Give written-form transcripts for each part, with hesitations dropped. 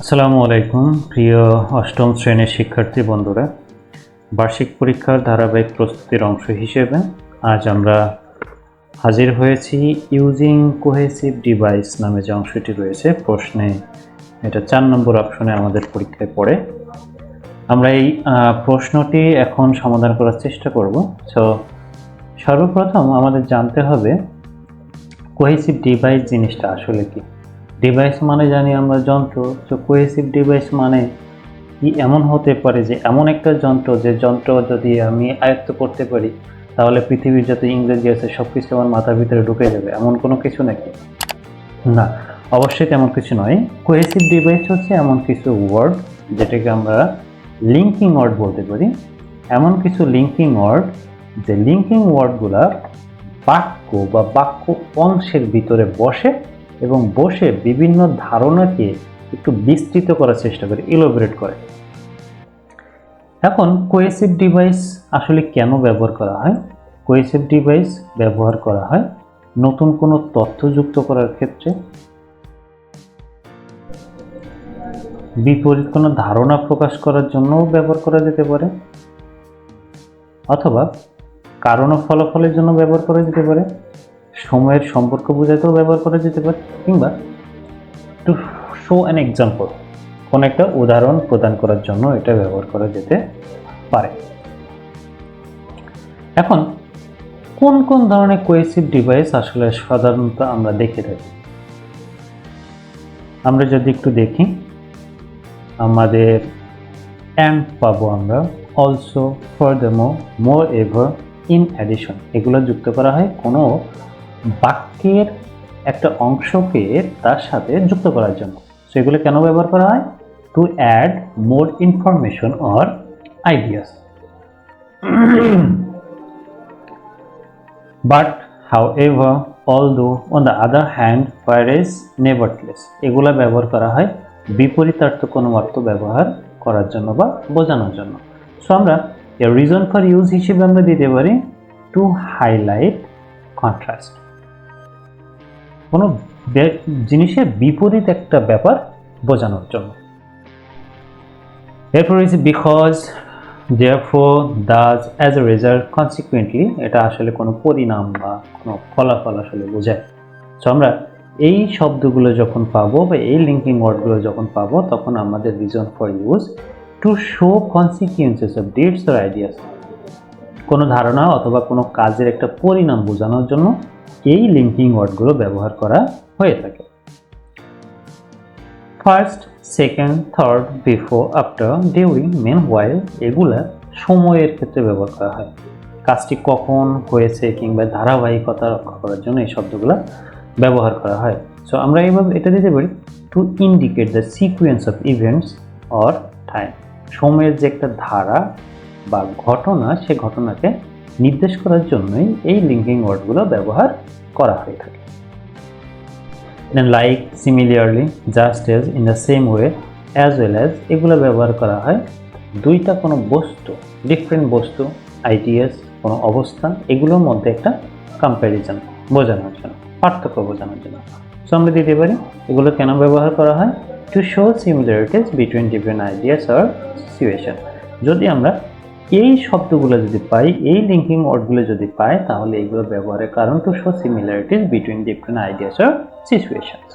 আসসালামু আলাইকুম প্রিয় অষ্টম শ্রেণীর শিক্ষার্থী বন্ধুরা, বার্ষিক পরীক্ষার ধারাবাহিক প্রস্তুতির অংশ হিসেবে আজ আমরা হাজির হয়েছি ইউজিং কোহেসিভ ডিভাইস নামে যে অংশটি রয়েছে প্রশ্নে, এটা 4 নম্বর অপশনে আমাদের পরীক্ষায় পড়ে। আমরা এই প্রশ্নটি এখন সমাধান করার চেষ্টা করব। সো সর্বপ্রথম আমাদের জানতে হবে কোহেসিভ ডিভাইস জিনিসটা আসলে কি। ডিভাইস মানে জানি আমরা যন্ত্র, তো কোহেসিভ ডিভাইস মানে কি এমন হতে পারে যে এমন একটা যন্ত্র, যে যন্ত্র যদি আমি আয়ত্ত করতে পারি তাহলে পৃথিবীর যত ইংরেজি আছে সব কিছু আমার মাথার ভিতরে ঢুকে যাবে, এমন কোনো কিছু নাকি? না, অবশ্যই তেমন কিছু নয়। কোহেসিভ ডিভাইস হচ্ছে এমন কিছু ওয়ার্ড যেটাকে আমরা লিঙ্কিং ওয়ার্ড বলতে পারি। এমন কিছু লিঙ্কিং ওয়ার্ড যে লিঙ্কিং ওয়ার্ডগুলা বাক্য বা বাক্য অংশের ভিতরে বসে এবং বসে বিভিন্ন ধারণাকে একটু বিস্তৃত করার চেষ্টা করে, ইলোবরেট করে। এখন কোহেসিভ ডিভাইস আসলে কেন ব্যবহার করা হয়? কোহেসিভ ডিভাইস ব্যবহার করা হয় নতুন কোনো তথ্য যুক্ত করার ক্ষেত্রে, বিপরীত কোনো ধারণা প্রকাশ করার জন্যও ব্যবহার করা যেতে পারে, অথবা কারণ ও ফলাফলের জন্য ব্যবহার করা যেতে পারে, সময়ের সম্পর্ক বোঝাতেও ব্যবহার করা যেতে পারে, কিংবা টু শো অ্যান এক্সাম্পল, কোন একটা উদাহরণ প্রদান করার জন্য এটা ব্যবহার করা যেতে পারে। এখন কোন কোন ধরনের কোহেসিভ ডিভাইস আসলে সাধারণত আমরা দেখে থাকি, আমরা যদি একটু দেখি, আমাদের অ্যান্ড পাবো আমরা, also, furthermore, moreover, in addition, এগুলো যুক্ত করা হয় কোনো বাক্যের একটা অংশকে তার সাথে যুক্ত করার জন্য। সেগুলো কেন ব্যবহার করা হয়? To add more information or ideas. But however, although, on the other hand, whereas, nevertheless, এগুলো ব্যবহার করা হয় বিপরীতার্থ কোনো অর্থ ব্যবহার করার জন্য বা বোঝানোর জন্য। সো আমরা এর রিজন ফর ইউজ হিসেবে আমরা দিতে পারি টু হাইলাইট কন্ট্রাস্ট, কোনো জিনিসের বিপরীত একটা ব্যাপার বোঝানোর জন্য। এরপর হচ্ছে because, therefore, thus, as a result, consequently, এটা আসলে কোনো পরিণাম বা কোনো ফলাফল আসলে বোঝায়। সো আমরা এই শব্দগুলো যখন পাবো বা এই লিঙ্কিং ওয়ার্ডগুলো যখন পাবো তখন আমাদের reason for use to show consequences of deeds or ideas, কোনো ধারণা অথবা কোনো কাজের একটা পরিণাম বোঝানোর জন্য এই লিঙ্কিং ওয়ার্ডগুলো ব্যবহার করা হয়ে থাকে। First, second, third, before, after, during, meanwhile, এগুলা সময়ের ক্ষেত্রে ব্যবহার করা হয়। কাজটি কখন হয়েছে কিংবা ধারাবাহিকতা রক্ষা করার জন্য এই শব্দগুলো ব্যবহার করা হয়। সো আমরা এইভাবে এটা দিতে পারি to indicate the sequence of events or time, সময়ের যে একটা ধারা বা ঘটনা, সে ঘটনাকে নির্দেশ করার জন্যই এই লিঙ্কিং ওয়ার্ডগুলো ব্যবহার করা হয়ে থাকে। Then like, similarly, just as, in the same way, as well as, এগুলো ব্যবহার করা হয় দুইটা কোনো বস্তু, ডিফারেন্ট বস্তু, আইডিয়াস, কোনো অবস্থান, এগুলোর মধ্যে একটা কম্প্যারিজন বোঝানোর জন্য, পার্থক্য বোঝানোর জন্য। সো আমরা দিতে পারি এগুলো কেন ব্যবহার করা হয়? To show similarities between different ideas or situation. যদি আমরা এই শব্দগুলো যদি পাই, এই লিঙ্কিং ওয়ার্ডগুলো যদি পাই, তাহলে এগুলো ব্যবহারের কারণ to show similarities between different ideas or situations.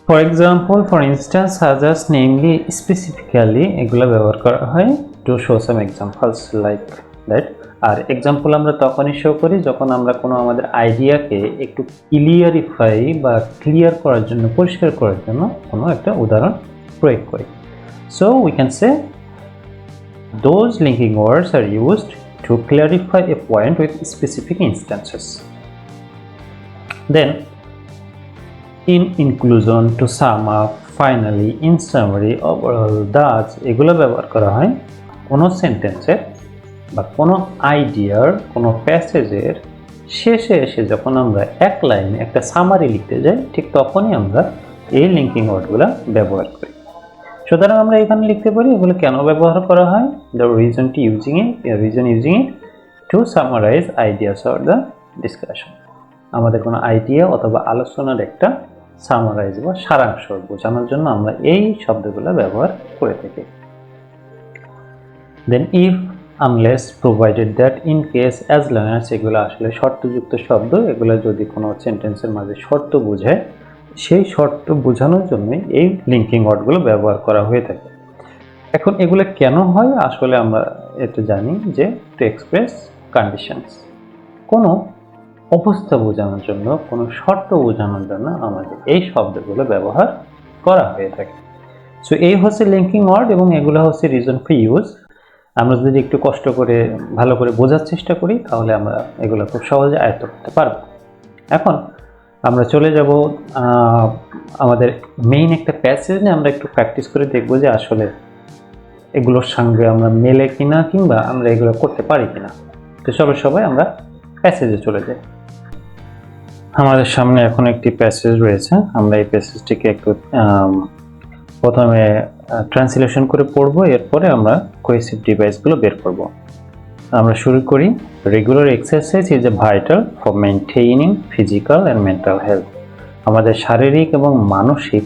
For example, for instance, such as, namely, specifically, এগুলো ব্যবহার করা হয় to show some examples like that. আর এক্সাম্পল আমরা তখনই শো করি যখন আমরা কোনো আমাদের আইডিয়াকে একটু ক্লিয়ারিফাই বা ক্লিয়ার করার জন্য, পরিষ্কার করার জন্য কোনো একটা উদাহরণ প্রয়োগ করি। So we can say those linking words are used to clarify a point with specific instances. Then in inclusion, to sum up, finally, in summary, overall, thus, এগুলো ব্যবহার করা হয় কোনো সেন্টেন্সের বা কোনো আইডিয়ার, কোনো প্যাসেজের শেষে এসে যখন আমরা এক লাইনে একটা সামারি লিখতে যাই, ঠিক তখনই আমরা এই লিঙ্কিং ওয়ার্ডগুলো ব্যবহার করি। সুতরাং আমরা এখানে লিখতে পারি এগুলো কেন ব্যবহার করা হয়, the reason using it to summarise ideas or the discussion, আমাদের কোনো আইডিয়া অথবা আলোচনার একটা সামারাইজ বা সারাংশ বোঝানোর জন্য আমরা এই শব্দগুলো ব্যবহার করে থাকি। Then if, unless, provided that, in case, as long as, এগুলো আসলে শর্তযুক্ত শব্দ। এগুলো যদি কোনো সেন্টেন্সের মাঝে শর্ত বোঝায়, সেই শর্ত বোঝানোর জন্য এই লিঙ্কিং ওয়ার্ডগুলো ব্যবহার করা হয়ে থাকে। এখন এগুলো কেন হয় আসলে আমরা এটা জানি যে টু এক্সপ্রেস কন্ডিশনস, কোনো অবস্থা বোঝানোর জন্য, কোনো শর্ত বোঝানোর জন্য আমাদের এই শব্দগুলো ব্যবহার করা হয়ে থাকে। সো এই হচ্ছে লিঙ্কিং ওয়ার্ড এবং এগুলো হচ্ছে রিজন ফর ইউজ। আমরা যদি একটু কষ্ট করে ভালো করে বোঝার চেষ্টা করি তাহলে আমরা এগুলো খুব সহজে আয়ত্ত করতে পারব। এখন আমরা চলে যাব আমাদের মেইন একটা প্যাসেজ নিয়ে আমরা একটু প্র্যাকটিস করে দেখব যে আসলে এগুলোর সঙ্গে আমরা মেলে কিনা কিংবা আমরা এগুলো করতে পারি কিনা। তো চলো সবাই আমরা প্যাসেজে চলে যাই। আমাদের সামনে এখন একটি প্যাসেজ রয়েছে, আমরা এই প্যাসেজটিকে একটু প্রথমে ট্রান্সলেশন করে পড়ব, এরপরে আমরা কোহেসিভ ডিভাইসগুলো বের করব। আমরা শুরু করি। Regular exercise is a vital for maintaining physical and mental health. আমাদের শারীরিক এবং মানসিক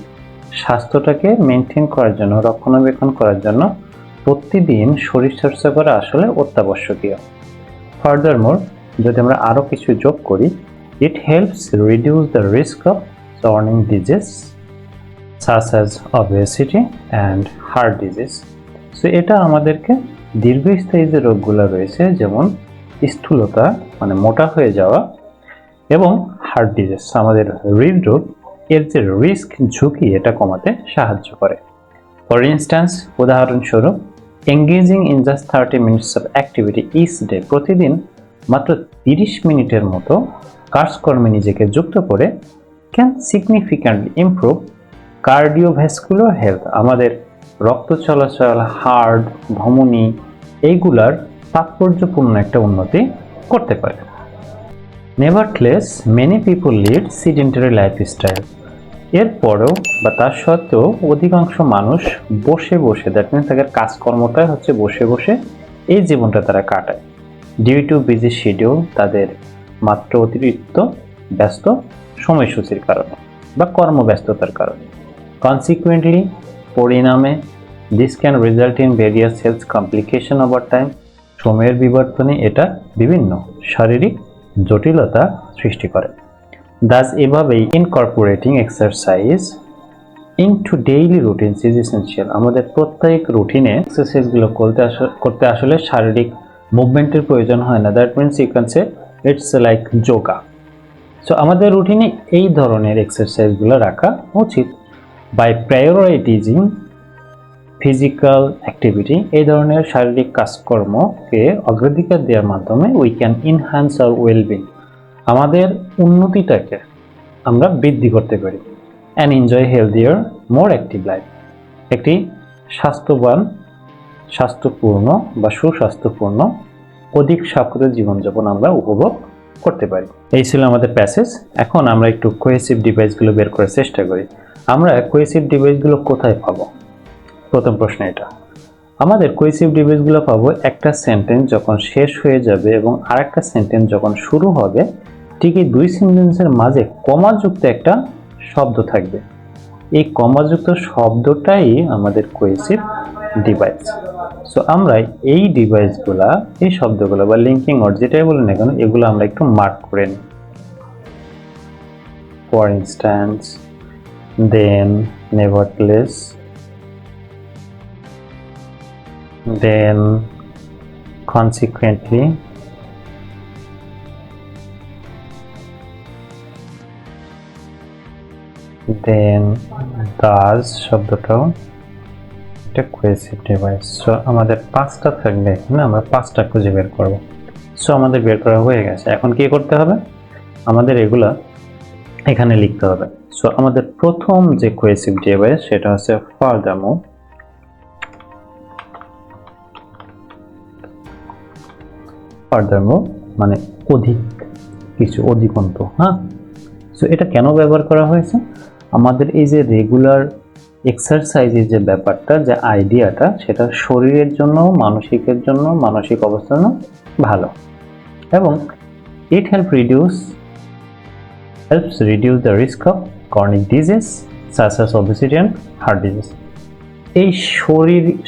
স্বাস্থ্যটাকে মেনটেন করার জন্য, রক্ষণাবেক্ষণ করার জন্য প্রতিদিন শরীরচর্চা করা আসলে অত্যাবশ্যকীয়। ফার্দারমোর, যদি আমরা আরও কিছু যোগ করি, it helps reduce the risk of chronic disease such as obesity and heart disease. So এটা আমাদেরকে দীর্ঘস্থায়ী যে রোগগুলো রয়েছে যেমন স্থূলতা মানে মোটা হয়ে যাওয়া এবং হার্ট ডিজিজ আমাদের হৃদরোগ এর যে রিস্ক ঝুঁকি এটা কমাতে সাহায্য করে। ফর ইনস্ট্যান্স, উদাহরণস্বরূপ, engaging in just 30 minutes of activity each day, প্রতিদিন মাত্র 30 মিনিটের মতো কাজকর্মে নিজেকে যুক্ত করে can significantly improve cardiovascular health, আমাদের রক্ত চলাচল, হার্ট, ধমনী এইগুলার তাৎপর্যপূর্ণ একটা উন্নতি করতে পারে। Nevertheless, many people lead sedentary lifestyle. এরপরেও বা তার সত্ত্বেও অধিকাংশ মানুষ বসে বসে, দ্যাট মিনস তাদের কাজকর্মটাই হচ্ছে বসে বসে এই জীবনটা তারা কাটায়। ডিউ টু বিজি শিডিউল, তাদের মাত্র অতিরিক্ত ব্যস্ত সময়সূচির কারণে বা কর্মব্যস্ততার কারণে। কনসিকুয়েন্টলি, পরিণামে, this can result in various health complication over time, সময়ের বিবর্তনে এটা বিভিন্ন শারীরিক জটিলতা সৃষ্টি করে। দাস এভাবেই incorporating exercise into daily routines is essential. আমাদের প্রত্যেক রুটিনে এক্সারসাইজগুলো করতে আসলে শারীরিক মুভমেন্টের প্রয়োজন হয় না। That means you can say it's like yoga. So আমাদের রুটিনে এই ধরনের এক্সারসাইজগুলো রাখা উচিত। বাই প্রায়োরিটাইজিং ফিজিক্যাল অ্যাক্টিভিটি, এই ধরনের শারীরিক কাজকর্মকে অগ্রাধিকার দেওয়ার মাধ্যমে we can enhance our wellbeing, আমাদের উন্নতিটাকে আমরা বৃদ্ধি করতে পারি। And enjoy healthier more active life, একটি স্বাস্থ্যবান, স্বাস্থ্যপূর্ণ বা সুস্বাস্থ্যপূর্ণ অধিক সাফল্য জীবনযাপন আমরা উপভোগ করতে পারি। এই ছিল আমাদের প্যাসেজ। এখন আমরা একটু কোহেসিভ ডিভাইসগুলো বের করার চেষ্টা করি। আমরা কোহেসিভ ডিভাইসগুলো কোথায় পাবো? প্রথম প্রশ্ন এটা। আমাদের কোহেসিভ ডিভাইসগুলো পাবো একটা সেন্টেন্স যখন শেষ হয়ে যাবে এবং আরেকটা সেন্টেন্স যখন শুরু হবে, ঠিক এই দুই সেন্টেন্সের মাঝে কমাযুক্ত একটা শব্দ থাকবে। এই কমাযুক্ত শব্দটাই আমাদের কোহেসিভ ডিভাইস। সো আমরা এই ডিভাইসগুলা, এই শব্দগুলো বা লিঙ্কিং ওয়ার্ড যেটাই বলি না কেন, এগুলো আমরা একটু মার্ক করে নিই। For instance, then, nevertheless, then, consequently, then, thus শব্দটাও একটা কোহেসিভ ডিভাইস। সো আমাদের পাঁচটা থাকবে এখানে, আমরা পাঁচটা খুঁজে বের করব। সো আমাদের বের করা হয়ে গেছে। এখন কি করতে হবে? আমাদের এগুলা এখানে লিখতে হবে। সো আমাদের প্রথম যে কোহেসিভ ডিভাইস সেটা হচ্ছে ফার্দারমোর। ফার্দারমোর মানে অধিক কিছু, অধিকন্ত। হ্যাঁ, সো এটা কেন ব্যবহার করা হয়েছে? আমাদের এই যে রেগুলার এক্সারসাইজের যে ব্যাপারটা, যে আইডিয়াটা, সেটা শরীরের জন্য, মানসিকের জন্য, মানসিক অবস্থার জন্য ভালো এবং it helps reduce the risk of chronic disease such as obesity and heart disease. এই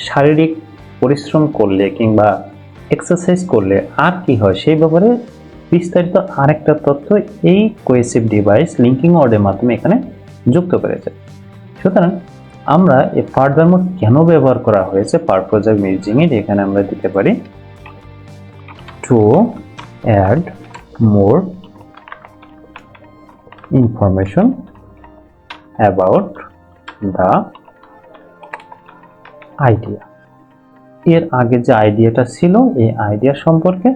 শারীরিক পরিশ্রম করলে কিংবা এক্সারসাইজ করলে আর কি হয় সেই ব্যাপারে বিস্তারিত আরেকটা তথ্য এই কোহেসিভ ডিভাইস লিঙ্কিং ওয়ার্ডের মাধ্যমে এখানে যুক্ত করেছে। সুতরাং আমরা এই ফার্দার মোড কেন ব্যবহার করা হয়েছে পারপোজ অফ ইউজিং ইট, এখানে আমরা দিতে পারি to add more information about the idea. এর আগে যে আইডিয়াটা ছিল এই আইডিয়া সম্পর্কে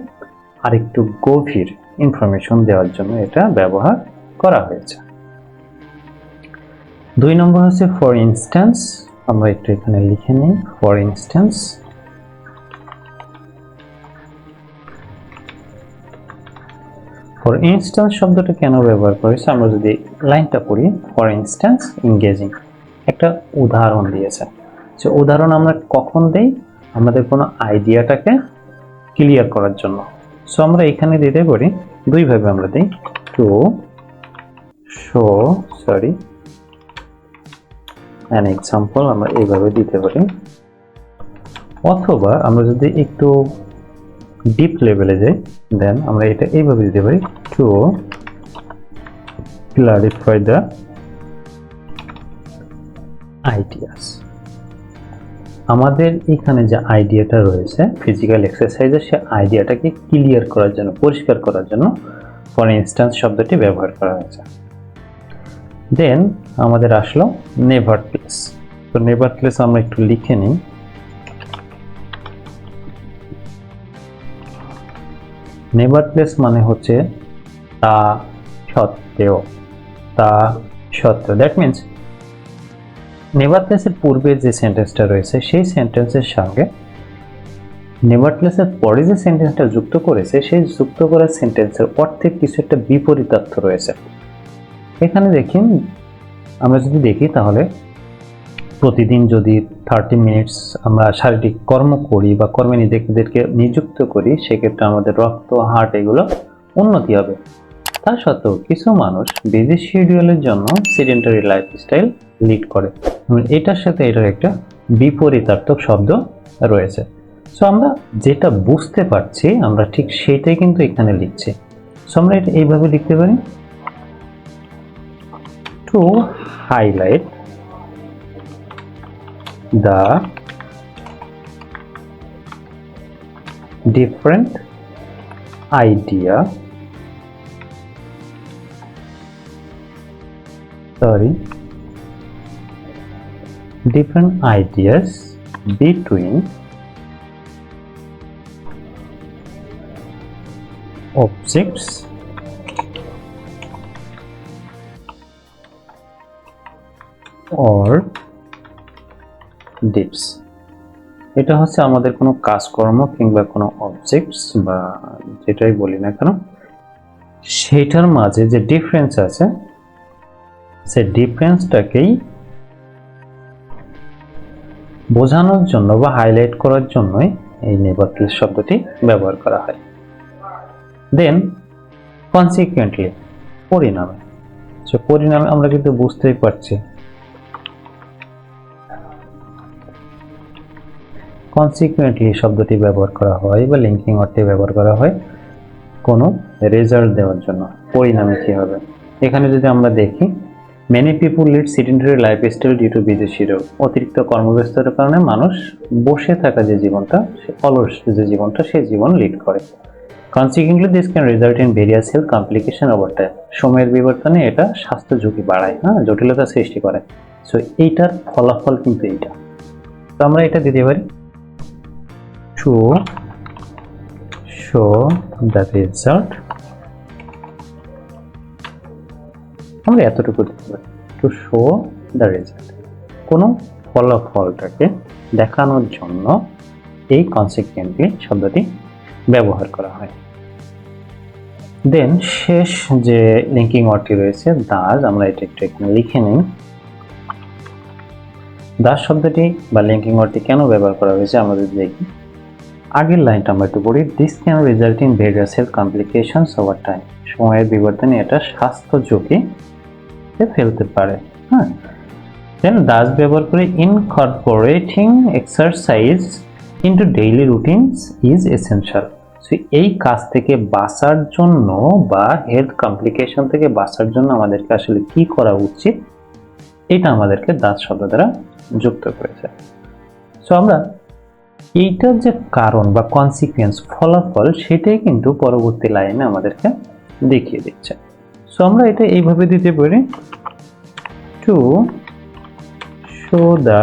আরেকটু গভীর ইনফরমেশন দেওয়ার জন্য এটা ব্যবহার করা হয়েছে। 2 নম্বর হচ্ছে ফর ইনস্ট্যান্স, আমরা একটু এখানে লিখে নিই ফর ইনস্ট্যান্স। ফর ইনস্ট্যান্স শব্দটা কেন ব্যবহার করেছে আমরা যদি লাইনটা পড়ি, ফর ইনস্ট্যান্স এনগেজিং, একটা উদাহরণ দিয়েছে। যে উদাহরণ আমরা কখন দেই, আমাদের কোনো আইডিয়াটাকে ক্লিয়ার করার জন্য। সো আমরা এখানে দিতে পারি দুইভাবে আমরা দিই, টু শো অ্যান এক্সাম্পল, আমরা এইভাবে দিতে পারি। অথবা আমরা যদি একটু ডিপ লেভেলে যাই দেন আমরা এটা এইভাবে দিতে পারি, টু ক্লারিফাই দ্য আইডিয়াস। আমাদের এখানে যে আইডিয়াটা রয়েছে ফিজিক্যাল এক্সারসাইজের, সে আইডিয়াটাকে ক্লিয়ার করার জন্য, পরিষ্কার করার জন্য ফর ইনস্ট্যান্স শব্দটি ব্যবহার করা হয়েছে। দেন আমাদের আসলো নেভারথলেস। তো নেভারথলেস আমরা একটু লিখে নিই। নেভারথলেস মানে হচ্ছে তা সত্ত্বেও, দ্যাট মিনস নেভারথলেসের পূর্বে যে সেন্টেন্সটা রয়েছে সেই সেন্টেন্সের সঙ্গে নেভারথলেসের পরে যে সেন্টেন্সটা যুক্ত করেছে সেই যুক্ত করা সেন্টেন্সের অর্থের কিছু একটা বিপরীতার্থ রয়েছে। এখানে দেখেন, আমরা যদি দেখি তাহলে প্রতিদিন যদি 30 মিনিটস আমরা শারীরিক কর্ম করি বা কর্মে নিজেদেরকে নিযুক্ত করি, সেক্ষেত্রে আমাদের রক্ত, হার্ট এগুলো উন্নতি হবে। তা সত্ত্বেও কিছু মানুষ বিজি শিডিউলের জন্য সেডেন্টারি লাইফস্টাইল লিড করে, এটার সাথে এটার একটা বিপরীতার্থক শব্দ রয়েছে। সো আমরা যেটা বুঝতে পারছি আমরা ঠিক সেটাই কিন্তু এখানে লিখছি। সো আমরা এটা এইভাবে লিখতে পারি, to highlight the different idea different ideas between objects or dips. এটা হচ্ছে আমাদের কোনো কাজকর্ম কিংবা কোনো অবজেক্টস বা যেটাই বলি না কেন সেটার মাঝে যে ডিফারেন্স আছে সেই ডিফারেন্সটাকেই বোঝানোর জন্য বা হাইলাইট করার জন্যই এই নেভারথলেস শব্দটি ব্যবহার করা হয়। দেন কনসিকুয়েন্টলি, পরিণামে। সো পরিণামে আমরা কিন্তু বুঝতেই পারছি কনসিকুয়েন্টলি শব্দটি ব্যবহার করা হয় বা লিঙ্কিং অর্থে ব্যবহার করা হয় কোনো রেজাল্ট দেওয়ার জন্য। পরিণামে কি হবে, এখানে যদি আমরা দেখি many people lead sedentary lifestyle due to busy schedule, অতিরিক্ত কর্মব্যস্ততার কারণে মানুষ বসে থাকা যে জীবনটা, অলস যে জীবনটা, সেই জীবন লিড করে। Consequently this can result in various health complication over time, সময়ের বিবর্তনে এটা স্বাস্থ্য ঝুঁকি বাড়ায়, জটিলতা সৃষ্টি করে। সো এইটার ফলাফল কিন্তু এইটা। তো আমরা এটা দিতে পারি, to show the result, আমরা এতটুকু দিতে পারি, to show the result, কোনো ফলাফলটাকে দেখানোর জন্য এই কনসিকুয়েন্টলি শব্দটি ব্যবহার করা হয়। দেন শেষ যে লিঙ্কিং ওয়ার্ডটি রয়েছে দাস, আমরা এটা একটু এখানে লিখে নিই। দাস শব্দটি বা লিঙ্কিং ওয়ার্ডটি কেন ব্যবহার করা হয়েছে আমরা যদি দেখি, আগের লাইনটা আমরা একটু পড়ি, this can result in various health complications over time, সময়ের বিবর্তনে এটা স্বাস্থ্য ঝুঁকি পদ্ধতিতে ফেলতে পারে। হ্যাঁ, দেন ডাজ ব্যবহার করে incorporating exercise into daily routines is essential. So এই কাজ থেকে বাঁচার জন্য বা হেলথ কমপ্লিকেশন থেকে বাঁচার জন্য আমাদেরকে আসলে কি করা উচিত, এটা আমাদেরকে ডাজ শব্দ দ্বারা যুক্ত করেছে। সো আমরা এইটার যে কারণ বা কনসিকুয়েন্স, ফলাফল, সেটাই কিন্তু পরবর্তী লাইনে আমাদেরকে দেখিয়ে দিচ্ছে। সো আমরা এটা এইভাবে দিতে পারি, to show the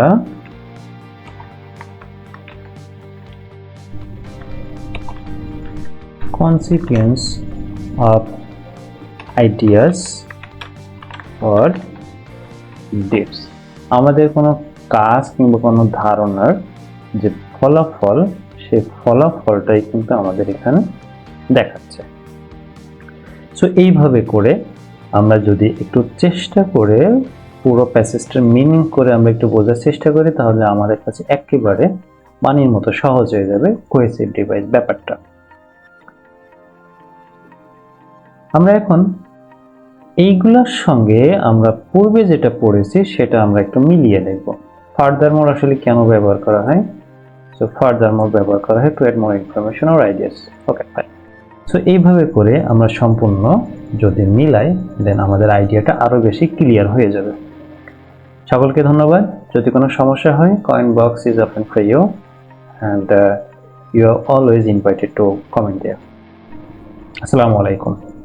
consequence of ideas or deeds। আমাদের কোনো কাজ কিংবা কোনো ধারণার যে ফলাফল, সেই ফলাফলটাই কিন্তু আমাদের এখানে দেখাচ্ছে। সো এইভাবে করে আমরা যদি একটু চেষ্টা করে পুরো প্যাসেজটার মিনিং করে আমরা একটু বোঝার চেষ্টা করি, তাহলে আমাদের কাছে একেবারে পানির মতো সহজ হয়ে যাবে কোহেসিভ ডিভাইস ব্যাপারটা। আমরা এখন এইগুলোর সঙ্গে আমরা পূর্বে যেটা পড়েছি সেটা আমরা একটু মিলিয়ে দেখব। ফার্দারমোর আসলে কেন ব্যবহার করা হয়? সো ফার্দারমোর ব্যবহার করা হয় to add more information or ideas. Okay, fine. So এইভাবে করে আমরা সম্পূর্ণ যদি মিলাই, দেন আমাদের আইডিয়াটা আরো বেশি ক্লিয়ার হয়ে যাবে। সকলকে ধন্যবাদ। যদি কোনো সমস্যা হয়, comment box is open for you and you are always invited to comment there. Assalamu alaikum.